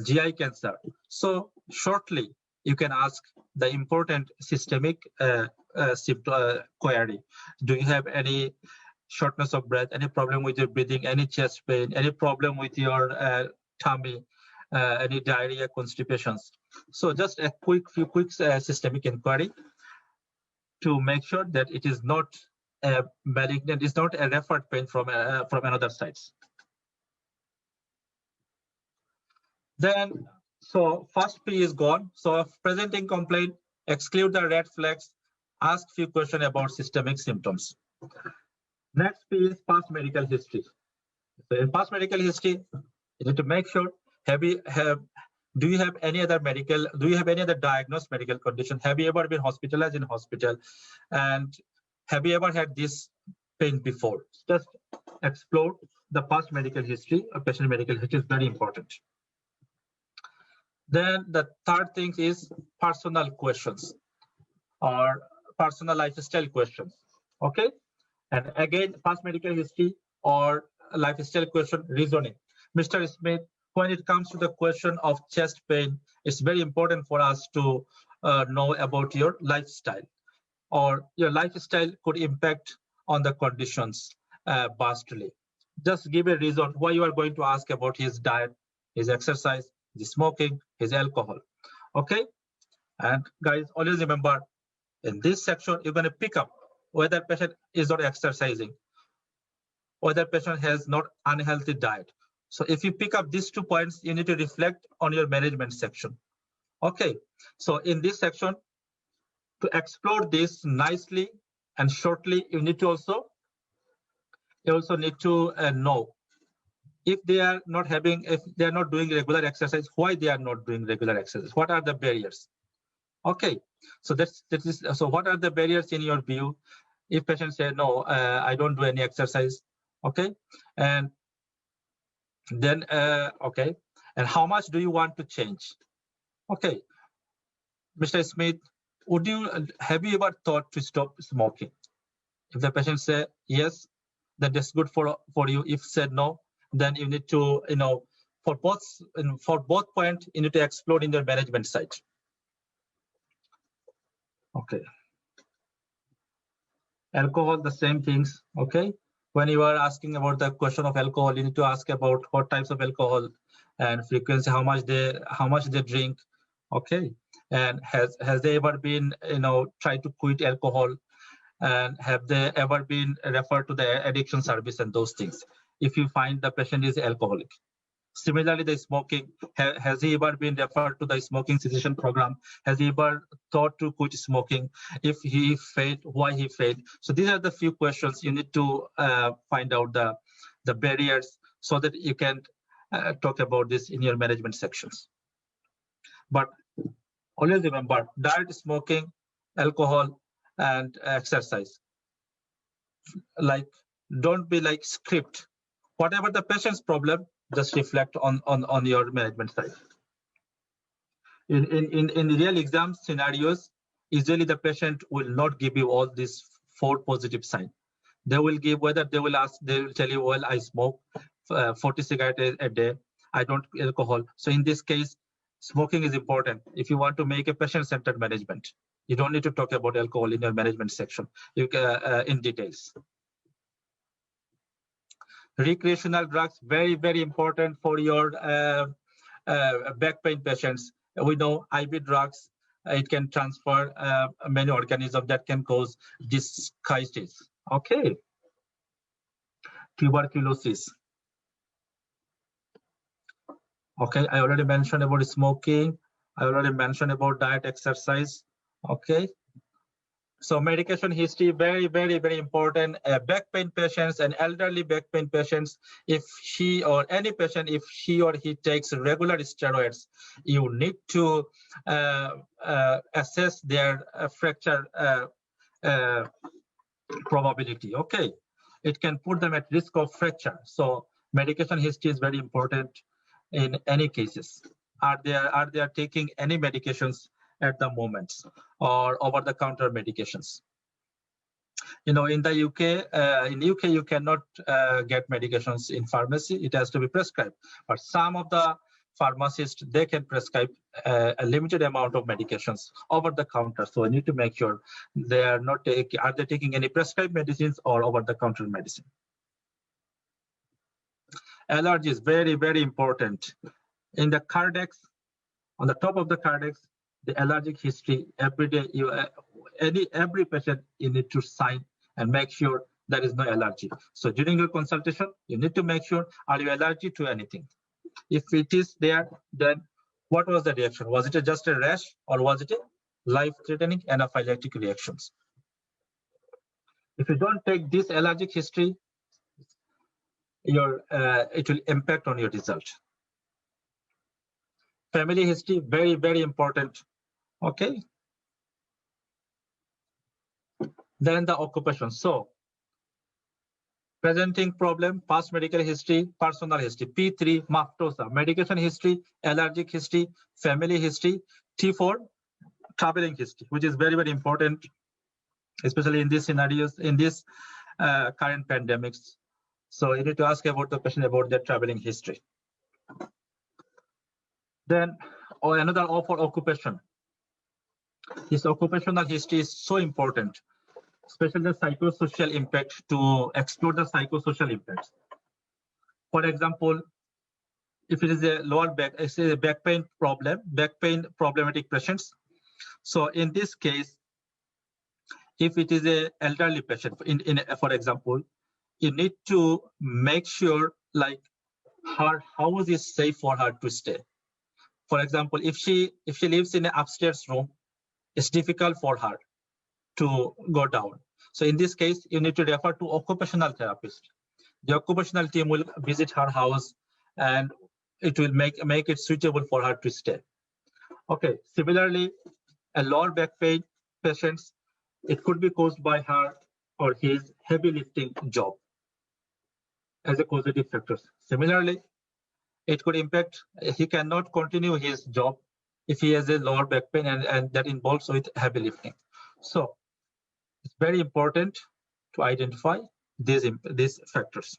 GI cancer. So shortly, you can ask the important systemic query. Do you have any shortness of breath, any problem with your breathing, any chest pain, any problem with your tummy, any diarrhea, constipations? So just a few quick systemic inquiry to make sure that it is not a malignant, it's not a referred pain from another sites. Then, so first P is gone. So presenting complaint, exclude the red flags, ask few questions about systemic symptoms. Next P is past medical history. So in past medical history, you need to make sure, do you have any other diagnosed medical condition? Have you ever been hospitalized in hospital? And have you ever had this pain before? Just explore the past medical history, patient medical history is very important. Then the third thing is personal questions or personal lifestyle questions. Okay, and again, past medical history or lifestyle question, reasoning. Mr. Smith, when it comes to the question of chest pain, it's very important for us to know about your lifestyle, or your lifestyle could impact on the conditions vastly. Just give a reason why you are going to ask about his diet, his exercise, his smoking, his alcohol. Okay, and guys, always remember, in this section, you're going to pick up whether patient is not exercising, whether patient has not unhealthy diet. So if you pick up these 2 points, you need to reflect on your management section. Okay, so in this section, to explore this nicely and shortly, you also need to know if they are not doing regular exercise, why they are not doing regular exercise, what are the barriers? Okay, so so what are the barriers in your view? If patients say, no, I don't do any exercise, okay, and then okay, and how much do you want to change? Okay, Mr. Smith, have you ever thought to stop smoking? If the patient say yes, then that's good for you. If said no, then you need to, for both points, you need to explore in your management side. Okay. Alcohol, the same things. Okay. When you are asking about the question of alcohol, you need to ask about what types of alcohol and frequency, how much they drink. Okay. And has they ever been, tried to quit alcohol, and have they ever been referred to the addiction service and those things, if you find the patient is alcoholic. Similarly, the smoking, has he ever been referred to the smoking cessation program? Has he ever thought to quit smoking? If he failed, why he failed? So these are the few questions you need to find out the barriers so that you can talk about this in your management sections. But always remember, diet, smoking, alcohol, and exercise. Like, don't be like script. Whatever the patient's problem, just reflect on your management side. In real exam scenarios, usually the patient will not give you all these 4 positive signs. They will give, whether they will tell you, well, I smoke 40 cigarettes a day, I don't alcohol. So in this case, smoking is important. If you want to make a patient-centered management, you don't need to talk about alcohol in your management section in details. Recreational drugs, very, very important for your back pain patients. We know IV drugs, it can transfer many organisms that can cause dischisis. Okay. Tuberculosis. Okay, I already mentioned about smoking. I already mentioned about diet, exercise. Okay. So medication history, very, very, very important. Back pain patients and elderly back pain patients, if she or any patient, if she or he takes regular steroids, you need to assess their fracture probability. Okay, it can put them at risk of fracture. So medication history is very important in any cases. Are they taking any medications at the moment, or over-the-counter medications? You know, in the UK, you cannot get medications in pharmacy. It has to be prescribed. But some of the pharmacists, they can prescribe a limited amount of medications over the counter. So I need to make sure they are not are they taking any prescribed medicines or over-the-counter medicine. Allergies, very, very important. In the cardex, on the top of the cardex, the allergic history, every day, every patient, you need to sign and make sure there is no allergy. So during your consultation, you need to make sure, are you allergic to anything? If it is there, then what was the reaction? Was it just a rash, or was it a life-threatening anaphylactic reactions? If you don't take this allergic history, it will impact on your result. Family history, very, very important. Okay. Then the occupation. So presenting problem, past medical history, personal history. P3, MAFTOSA, medication history, allergic history, family history. T4, traveling history, which is very, very important, especially in these scenarios, in this current pandemics. So you need to ask about the patient about their traveling history. Then another for occupation. This occupational history is so important, especially the psychosocial impact, to explore the psychosocial impacts. For example, if it is a lower back, it's a back pain problematic patients. So in this case, if it is a elderly patient, for example, you need to make sure, like, how is it safe for her to stay. For example, if she lives in an upstairs room, it's difficult for her to go down. So in this case, you need to refer to occupational therapist. The occupational team will visit her house, and it will make it suitable for her to stay. Okay. Similarly, a lower back pain patients, it could be caused by her or his heavy lifting job as a causative factors. Similarly, it could impact, he cannot continue his job if he has a lower back pain, and that involves with heavy lifting. So it's very important to identify these factors.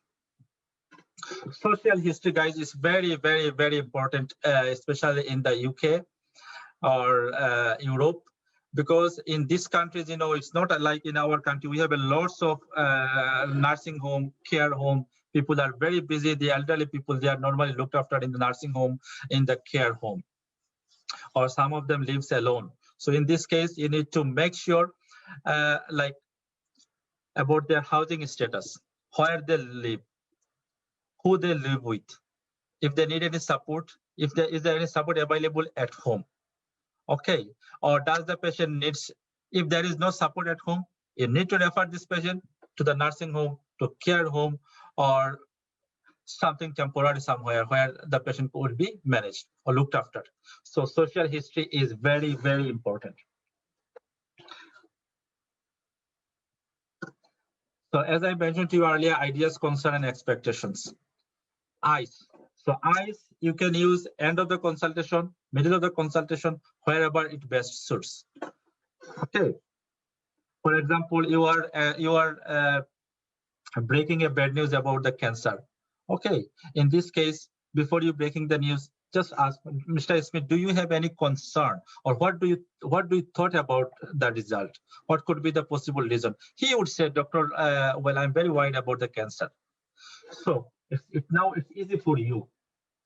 Social history, guys, is very, very, very important, especially in the UK or Europe, because in these countries, you know, it's not like in our country. We have a lots of nursing home, care home. People are very busy. The elderly people, they are normally looked after in the nursing home, in the care home, or some of them lives alone. So in this case, you need to make sure like about their housing status, where they live, who they live with, if they need any support, if there is any support available at home. Okay, or does the patient needs, if there is no support at home, you need to refer this patient to the nursing home, to care home, or something temporary somewhere where the patient would be managed or looked after. So social history is very, very important. So as I mentioned to you earlier, ideas, concern, and expectations. Eyes. So eyes, you can use end of the consultation, middle of the consultation, wherever it best suits. Okay. For example, you are breaking a bad news about the cancer. Okay. In this case, before you breaking the news, just ask Mr. Smith, do you have any concern, or what do you thought about the result? What could be the possible reason? He would say, Doctor, well, I'm very worried about the cancer. So if now it's easy for you.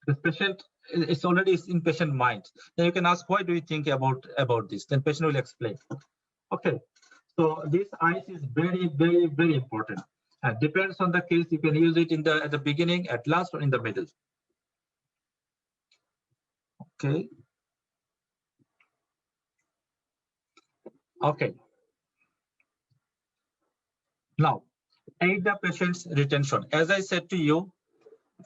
The patient, it's already in patient mind. Then you can ask, why do you think about this? Then patient will explain. Okay, so this eyes is very, very, very important. And depends on the case, you can use it at the beginning, at last, or in the middle. Okay. Okay. Now, aid the patient's retention. As I said to you,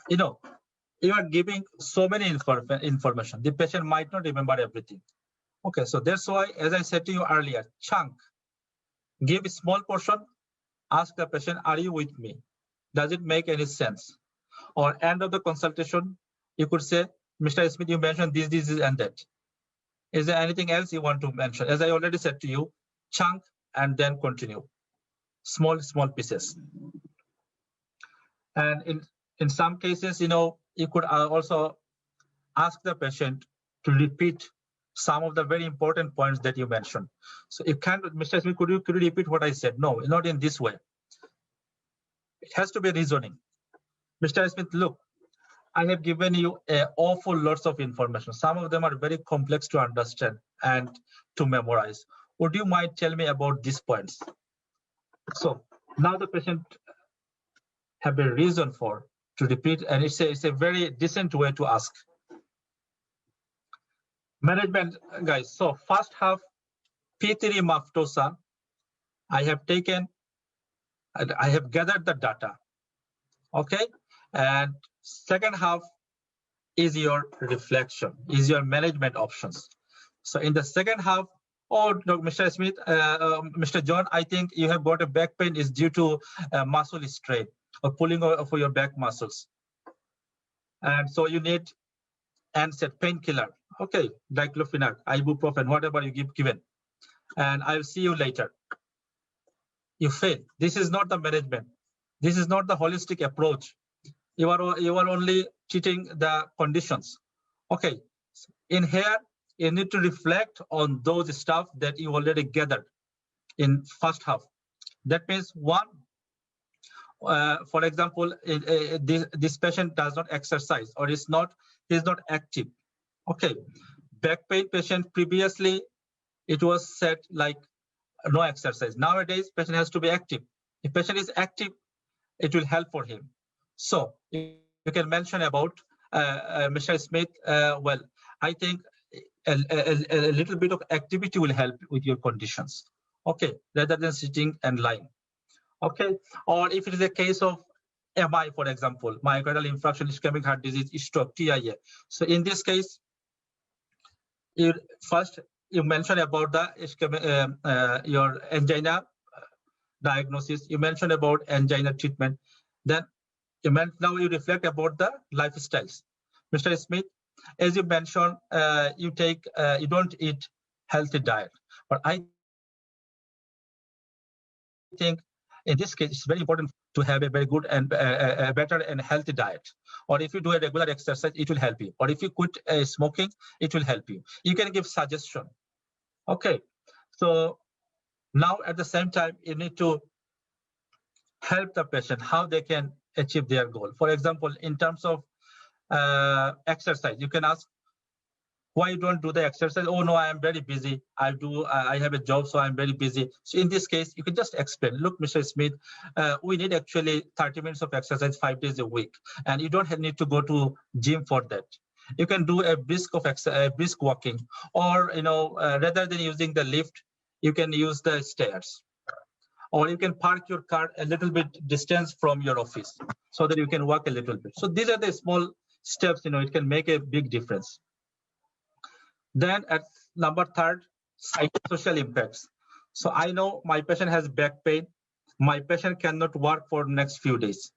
you are giving so many information. The patient might not remember everything. Okay, so that's why, as I said to you earlier, chunk. Give a small portion, ask the patient, are you with me? Does it make any sense? Or end of the consultation, you could say, Mr. Smith, you mentioned this, and that. Is there anything else you want to mention? As I already said to you, chunk and then continue. Small pieces. And in some cases, you could also ask the patient to repeat some of the very important points that you mentioned. So you can't, Mr. Smith, could you repeat what I said? No, not in this way. It has to be reasoning. Mr. Smith, look, I have given you awful lots of information. Some of them are very complex to understand and to memorize. Would you mind tell me about these points? So now the patient have a reason to repeat, and it's a very decent way to ask. Management, guys. So first half, P3 maftosa, I have gathered the data. Okay, and second half is your reflection, is your management options. So in the second half, Mr. Smith, Mr. John, I think you have got a back pain is due to muscle strain or pulling for your back muscles. And so you need NSAID painkiller. Okay, diclofenac, ibuprofen, whatever you given. And I'll see you later. You fail. This is not the management. This is not the holistic approach. You are only treating the conditions. Okay, in here, you need to reflect on those stuff that you already gathered in first half. That means one, for example, this patient does not exercise or is not active. Okay, back pain patient previously, it was said like no exercise. Nowadays, patient has to be active. If patient is active, it will help for him. So you can mention about Mr. Smith. Well, I think a little bit of activity will help with your conditions. Okay, rather than sitting and lying. Okay, or if it is a case of MI, for example, myocardial infarction, ischemic heart disease, stroke, TIA. So in this case, first you mention about the your angina diagnosis. You mentioned about angina treatment. Then now you reflect about the lifestyles. Mr. Smith, as you mentioned, you don't eat healthy diet, but I think in this case it's very important to have a very good and better and healthy diet. Or if you do a regular exercise, it will help you. Or if you quit smoking, it will help you. You can give suggestion. Okay, so now at the same time you need to help the patient how they can achieve their goal. For example, in terms of exercise, you can ask, Why you don't do the exercise? Oh no, I am very busy. I have a job, so I'm very busy. So in this case, you can just explain. Look, Mr. Smith, we need actually 30 minutes of exercise 5 days a week, and you don't need to go to gym for that. You can do a brisk walking, or rather than using the lift, you can use the stairs, or you can park your car a little bit distance from your office so that you can walk a little bit. So these are the small steps. It can make a big difference. Then at number 3, psychosocial impacts. So I know my patient has back pain. My patient cannot work for next few days.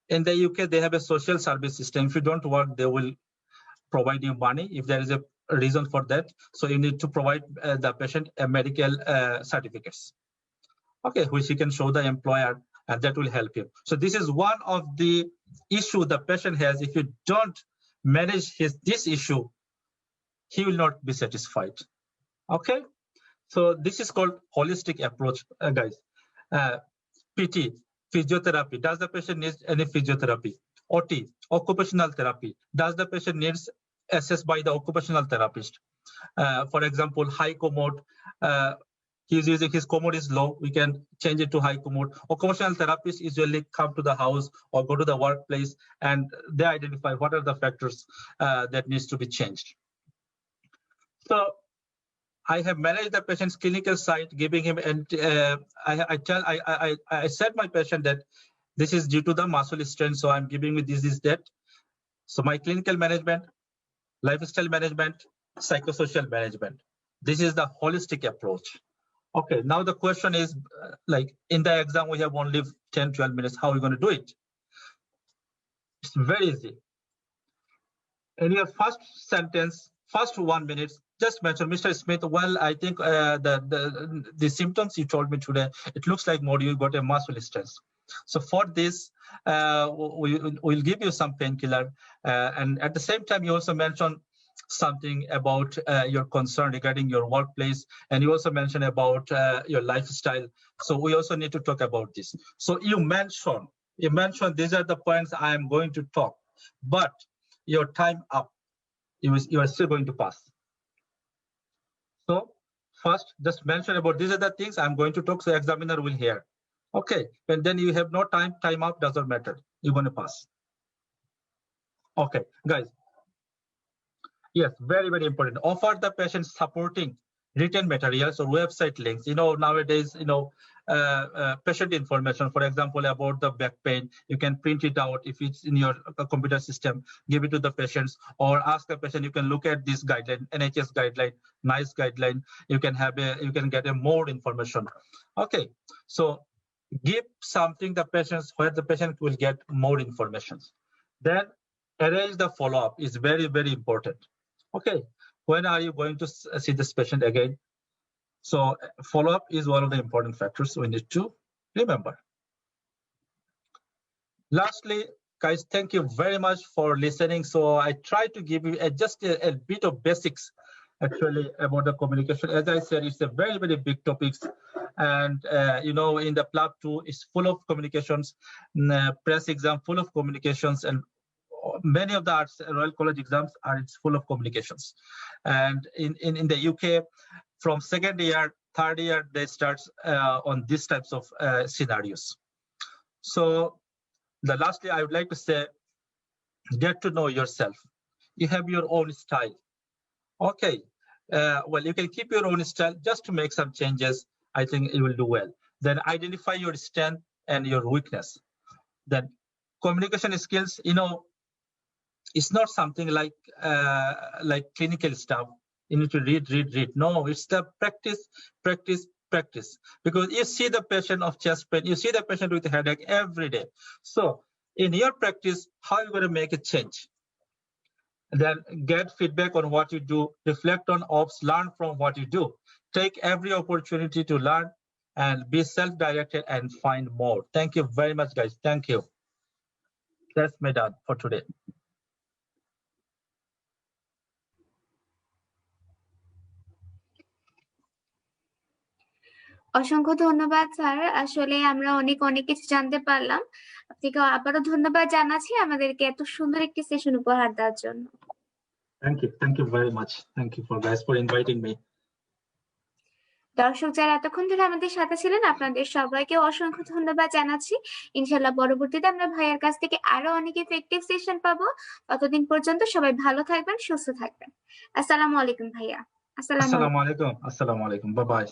In the UK, they have a social service system. If you don't work, they will provide you money if there is a reason for that. So you need to provide the patient a medical certificates, okay, which you can show the employer, and that will help you. So this is one of the issue the patient has. If you don't manage this issue, he will not be satisfied. Okay, so this is called holistic approach, guys. PT, physiotherapy. Does the patient need any physiotherapy? OT, occupational therapy. Does the patient needs assessed by the occupational therapist? For example, high commode. He's using his commode is low. We can change it to high commode. Occupational therapists usually come to the house or go to the workplace, and they identify what are the factors that needs to be changed. So I have managed the patient's clinical side, giving him, and I said my patient that this is due to the muscle strain, so I'm giving you this, that. So my clinical management, lifestyle management, psychosocial management. This is the holistic approach. Okay, now the question is, like in the exam, we have only 10, 12 minutes. How are we going to do it? It's very easy. In your first sentence, first 1 minute, just mention, Mr. Smith, well, I think the symptoms you told me today, it looks like more you got a muscle stress. So for this, we'll give you some painkiller. And at the same time, you also mention something about your concern regarding your workplace. And you also mentioned about your lifestyle. So we also need to talk about this. So you mentioned these are the points I am going to talk, but your time up, you are still going to pass. So first, just mention about these are the things I'm going to talk, so examiner will hear. Okay, and then you have no time up, doesn't matter. You're going to pass. Okay, guys. Yes, very, very important. Offer the patient supporting written materials or website links. Nowadays, patient information, for example, about the back pain, you can print it out. If it's in your computer system, give it to the patients, or ask the patient, you can look at this guideline, NHS guideline, NICE guideline. You can get a more information. Okay, so give something the patients where the patient will get more information. Then arrange the follow-up is very, very important. Okay, when are you going to see this patient again? So follow-up is one of the important factors we need to remember. Lastly, guys, thank you very much for listening. So I try to give you just a bit of basics actually about the communication. As I said, it's a very, very big topics. And, in the PLAB 2, it's full of communications, press exam full of communications, and many of the Royal College exams it's full of communications. And in the UK, from second year, third year, they start on these types of scenarios. So lastly, I would like to say, get to know yourself. You have your own style. Okay, well, you can keep your own style just to make some changes. I think you will do well. Then identify your strength and your weakness. Then communication skills, it's not something like clinical stuff. You need to read. No, it's the practice. Because you see the patient of chest pain, you see the patient with a headache every day. So in your practice, how are you going to make a change? Then get feedback on what you do, reflect on ops, learn from what you do. Take every opportunity to learn and be self-directed and find more. Thank you very much, guys. Thank you. That's me done for today. অসংখ্য ধন্যবাদ sir, আসলে আমরা অনেক কিছু জানতে পারলাম। আপনাকে আবারও ধন্যবাদ জানাচ্ছি আমাদেরকে এত সুন্দর একটি সেশন উপহার দেওয়ার জন্য। Thank you very much. Thank you guys for inviting me. দর্শক যারা এতক্ষণ ধরে আমাদের সাথে ছিলেন আপনাদের সবাইকে অসংখ্য ধন্যবাদ জানাচ্ছি। ইনশাল্লাহ পরবর্তীতে আমরা ভাইয়ার কাছ থেকে আরো অনেক ইফেক্টিভ সেশন পাবো। ততদিন পর্যন্ত সবাই ভালো থাকবেন, সুস্থ থাকবেন। আসসালামু আলাইকুম ভাইয়া। Assalamu alaikum. Bye bye.